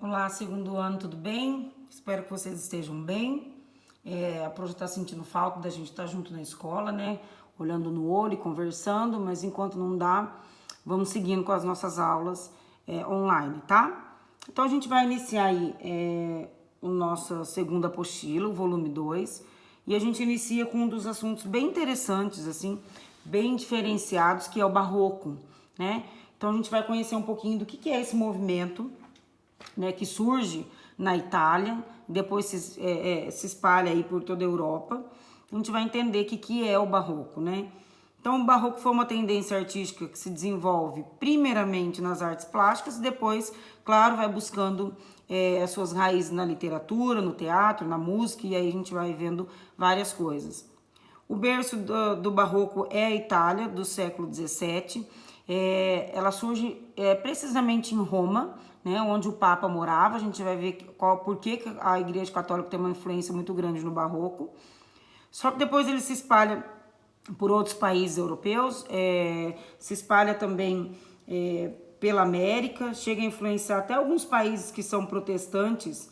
Olá, segundo ano, tudo bem? Espero que vocês estejam bem. A Pro já está sentindo falta da gente estar junto na escola, né? Olhando no olho e conversando, mas enquanto não dá, vamos seguindo com as nossas aulas online, tá? Então a gente vai iniciar aí o nosso segundo apostila, o volume 2, e a gente inicia com um dos assuntos bem interessantes, assim, bem diferenciados, que é o barroco, né? Então a gente vai conhecer um pouquinho do que é esse movimento, né, que surge na Itália, depois se espalha aí por toda a Europa. A gente vai entender o que é o barroco, né? Então, o barroco foi uma tendência artística que se desenvolve primeiramente nas artes plásticas e depois, claro, vai buscando as suas raízes na literatura, no teatro, na música, e aí a gente vai vendo várias coisas. O berço do barroco é a Itália, do século XVII. Ela surge precisamente em Roma, né, onde o Papa morava. A gente vai ver por que a Igreja Católica tem uma influência muito grande no barroco. Só que depois ele se espalha por outros países europeus, se espalha também pela América, chega a influenciar até alguns países que são protestantes,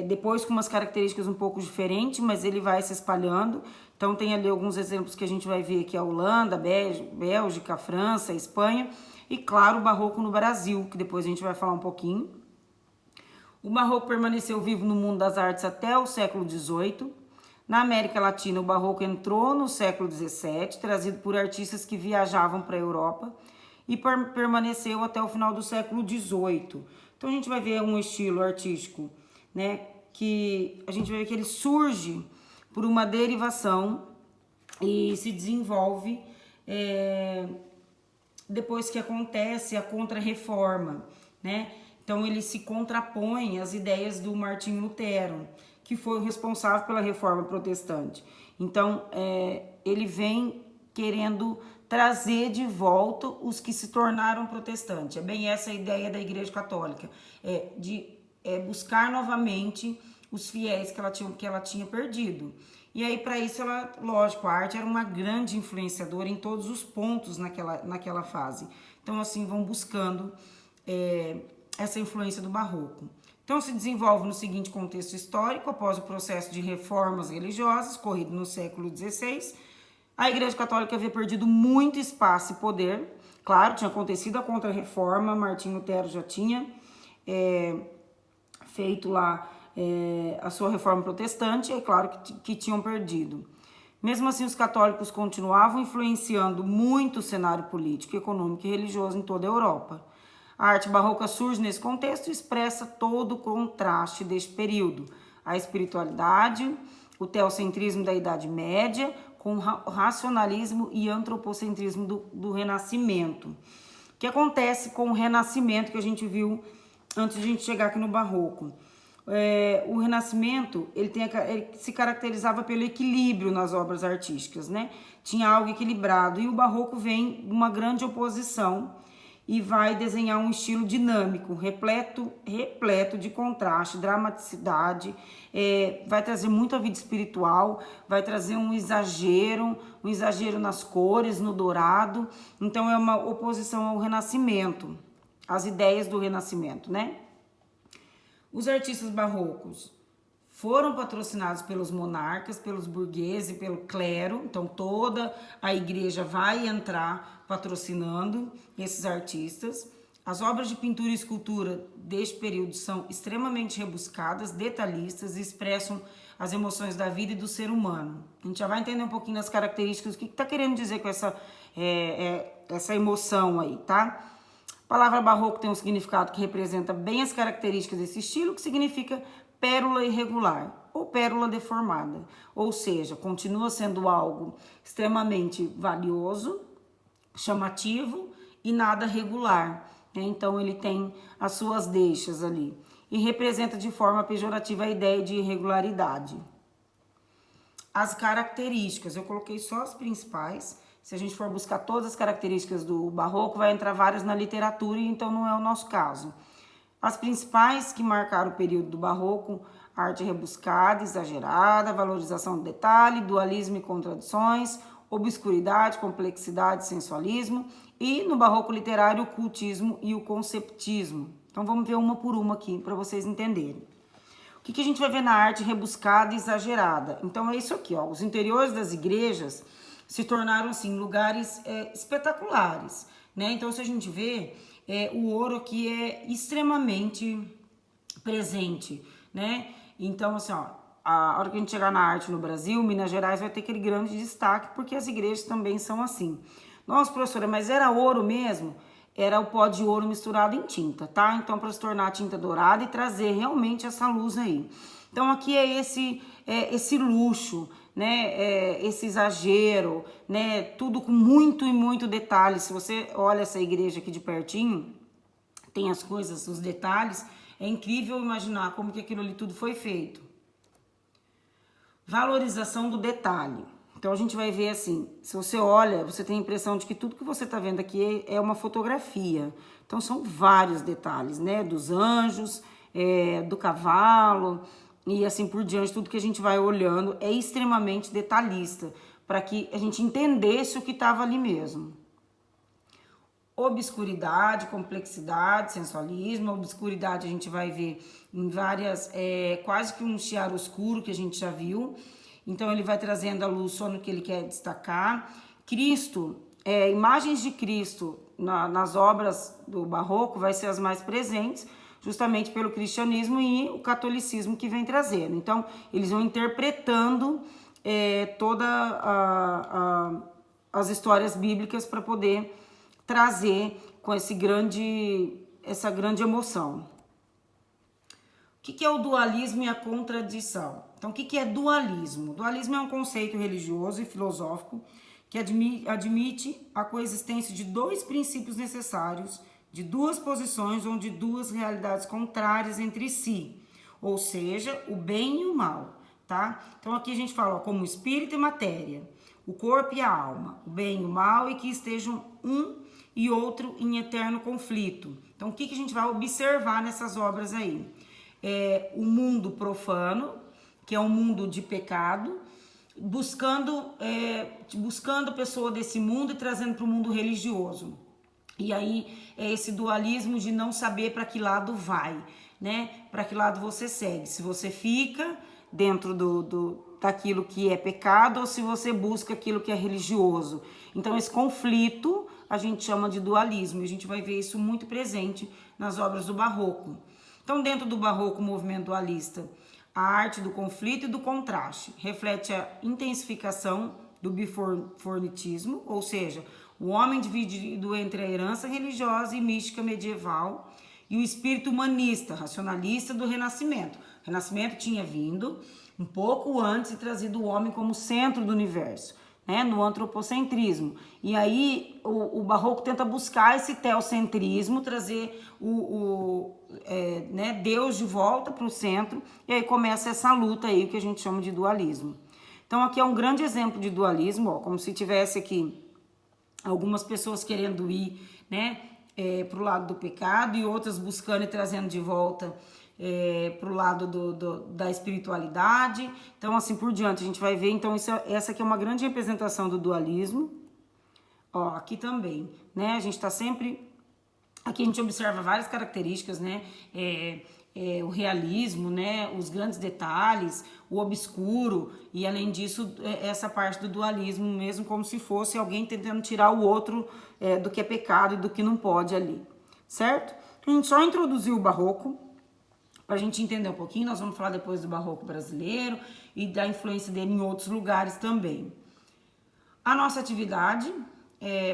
depois com umas características um pouco diferentes, mas ele vai se espalhando. Então tem ali alguns exemplos que a gente vai ver aqui: a Holanda, Bélgica, França, Espanha e, claro, o barroco no Brasil, que depois a gente vai falar um pouquinho. O barroco permaneceu vivo no mundo das artes até o século XVIII. Na América Latina, o barroco entrou no século XVII, trazido por artistas que viajavam para a Europa, e permaneceu até o final do século XVIII. Então a gente vai ver um estilo artístico, né, que a gente vai ver que ele surge por uma derivação e se desenvolve depois que acontece a Contra-Reforma, né? Então ele se contrapõe às ideias do Martinho Lutero, que foi o responsável pela Reforma Protestante. Então ele vem querendo trazer de volta os que se tornaram protestantes. É bem essa a ideia da Igreja Católica, de buscar novamente os fiéis que ela tinha perdido. E aí, para isso, ela, lógico, a arte era uma grande influenciadora em todos os pontos naquela fase. Então, assim, vão buscando essa influência do barroco. Então, se desenvolve no seguinte contexto histórico: após o processo de reformas religiosas, corrido no século XVI, a Igreja Católica havia perdido muito espaço e poder. Claro, tinha acontecido a Contra-Reforma, Martinho Lutero já tinha feito lá a sua reforma protestante, é claro que tinham perdido. Mesmo assim, os católicos continuavam influenciando muito o cenário político, econômico e religioso em toda a Europa. A arte barroca surge nesse contexto e expressa todo o contraste deste período: a espiritualidade, o teocentrismo da Idade Média, com o racionalismo e antropocentrismo do Renascimento. O que acontece com o Renascimento, que a gente viu antes de a gente chegar aqui no Barroco? O Renascimento ele se caracterizava pelo equilíbrio nas obras artísticas, né? Tinha algo equilibrado, e o Barroco vem de uma grande oposição e vai desenhar um estilo dinâmico, repleto de contraste, dramaticidade, vai trazer muita vida espiritual, vai trazer um exagero nas cores, no dourado. Então é uma oposição ao Renascimento, às ideias do Renascimento, né? Os artistas barrocos foram patrocinados pelos monarcas, pelos burgueses e pelo clero. Então toda a igreja vai entrar patrocinando esses artistas. As obras de pintura e escultura deste período são extremamente rebuscadas, detalhistas e expressam as emoções da vida e do ser humano. A gente já vai entender um pouquinho das características, o que está querendo dizer com essa emoção aí, tá? A palavra barroco tem um significado que representa bem as características desse estilo, que significa pérola irregular ou pérola deformada. Ou seja, continua sendo algo extremamente valioso, chamativo e nada regular, né? Então ele tem as suas deixas ali e representa de forma pejorativa a ideia de irregularidade. As características, eu coloquei só as principais. Se a gente for buscar todas as características do barroco, vai entrar várias na literatura, e então não é o nosso caso. As principais que marcaram o período do barroco: arte rebuscada, exagerada, valorização do detalhe, dualismo e contradições, obscuridade, complexidade, sensualismo, e no barroco literário o cultismo e o conceptismo. Então vamos ver uma por uma aqui para vocês entenderem. O que a gente vai ver na arte rebuscada e exagerada? Então é isso aqui, ó. Os interiores das igrejas se tornaram assim lugares espetaculares, né? Então se a gente vê, o ouro aqui é extremamente presente, né? Então assim, ó, a hora que a gente chegar na arte no Brasil, Minas Gerais vai ter aquele grande destaque, porque as igrejas também são assim. Nossa, professora, mas era ouro mesmo? Era o pó de ouro misturado em tinta, tá? Então, para se tornar tinta dourada e trazer realmente essa luz aí. Então, aqui é esse luxo, né? Esse exagero, né? Tudo com muito e muito detalhe. Se você olha essa igreja aqui de pertinho, tem as coisas, os detalhes. É incrível imaginar como que aquilo ali tudo foi feito. Valorização do detalhe. Então a gente vai ver assim, se você olha, você tem a impressão de que tudo que você está vendo aqui é uma fotografia. Então são vários detalhes, né? Dos anjos, do cavalo e assim por diante, tudo que a gente vai olhando é extremamente detalhista, para que a gente entendesse o que estava ali mesmo. Obscuridade, complexidade, sensualismo. A obscuridade a gente vai ver em várias, quase que um chiaroscuro que a gente já viu. Então ele vai trazendo a luz só no que ele quer destacar. Cristo, imagens de Cristo nas obras do barroco vai ser as mais presentes, justamente pelo cristianismo e o catolicismo que vem trazendo. Então eles vão interpretando todas as histórias bíblicas para poder trazer com essa grande emoção. O que é o dualismo e a contradição? Então, o que é dualismo? Dualismo é um conceito religioso e filosófico que admite a coexistência de dois princípios necessários, de duas posições ou de duas realidades contrárias entre si, ou seja, o bem e o mal, tá? Então, aqui a gente fala como espírito e matéria, o corpo e a alma, o bem e o mal, e que estejam um e outro em eterno conflito. Então, o que a gente vai observar nessas obras aí? O mundo profano, que é um mundo de pecado, buscando a pessoa desse mundo e trazendo para o mundo religioso. E aí é esse dualismo de não saber para que lado vai, né? Para que lado você segue. Se você fica dentro daquilo que é pecado ou se você busca aquilo que é religioso. Então esse conflito a gente chama de dualismo, e a gente vai ver isso muito presente nas obras do barroco. Então, dentro do barroco, o movimento dualista, a arte do conflito e do contraste reflete a intensificação do bifornitismo, ou seja, o homem dividido entre a herança religiosa e mística medieval e o espírito humanista, racionalista do Renascimento. O Renascimento tinha vindo um pouco antes e trazido o homem como centro do universo, né, no antropocentrismo. E aí o barroco tenta buscar esse teocentrismo, trazer Deus de volta para o centro, e aí começa essa luta aí que a gente chama de dualismo. Então aqui é um grande exemplo de dualismo, ó, como se tivesse aqui algumas pessoas querendo ir, né, para o lado do pecado e outras buscando e trazendo de volta para o lado da espiritualidade. Então assim por diante a gente vai ver. Então essa aqui é uma grande representação do dualismo. Ó, aqui também, né, a gente está sempre... Aqui a gente observa várias características, né, o realismo, né, os grandes detalhes, o obscuro, e além disso essa parte do dualismo mesmo, como se fosse alguém tentando tirar o outro do que é pecado e do que não pode ali, certo? A gente só introduziu o barroco para a gente entender um pouquinho. Nós vamos falar depois do barroco brasileiro e da influência dele em outros lugares também. A nossa atividade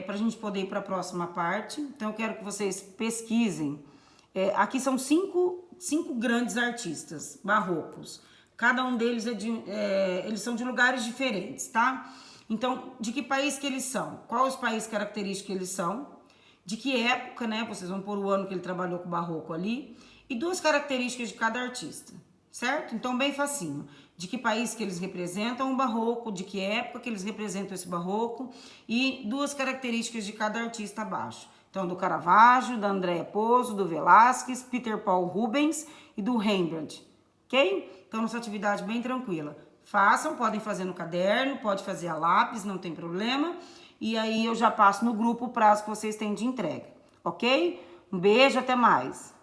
para a gente poder ir para a próxima parte. Então eu quero que vocês pesquisem. Aqui são cinco grandes artistas barrocos. Cada um deles eles são de lugares diferentes, tá? Então, de que país que eles são? Quais os países característicos que eles são? De que época, né? Vocês vão pôr o ano que ele trabalhou com o barroco ali. E duas características de cada artista, certo? Então, bem facinho. De que país que eles representam o barroco, de que época que eles representam esse barroco, e duas características de cada artista abaixo. Então, do Caravaggio, da Andrea Pozzo, do Velázquez, Peter Paul Rubens e do Rembrandt, ok? Então, nossa atividade bem tranquila. Façam, podem fazer no caderno, pode fazer a lápis, não tem problema. E aí eu já passo no grupo o prazo que vocês têm de entrega, ok? Um beijo, até mais.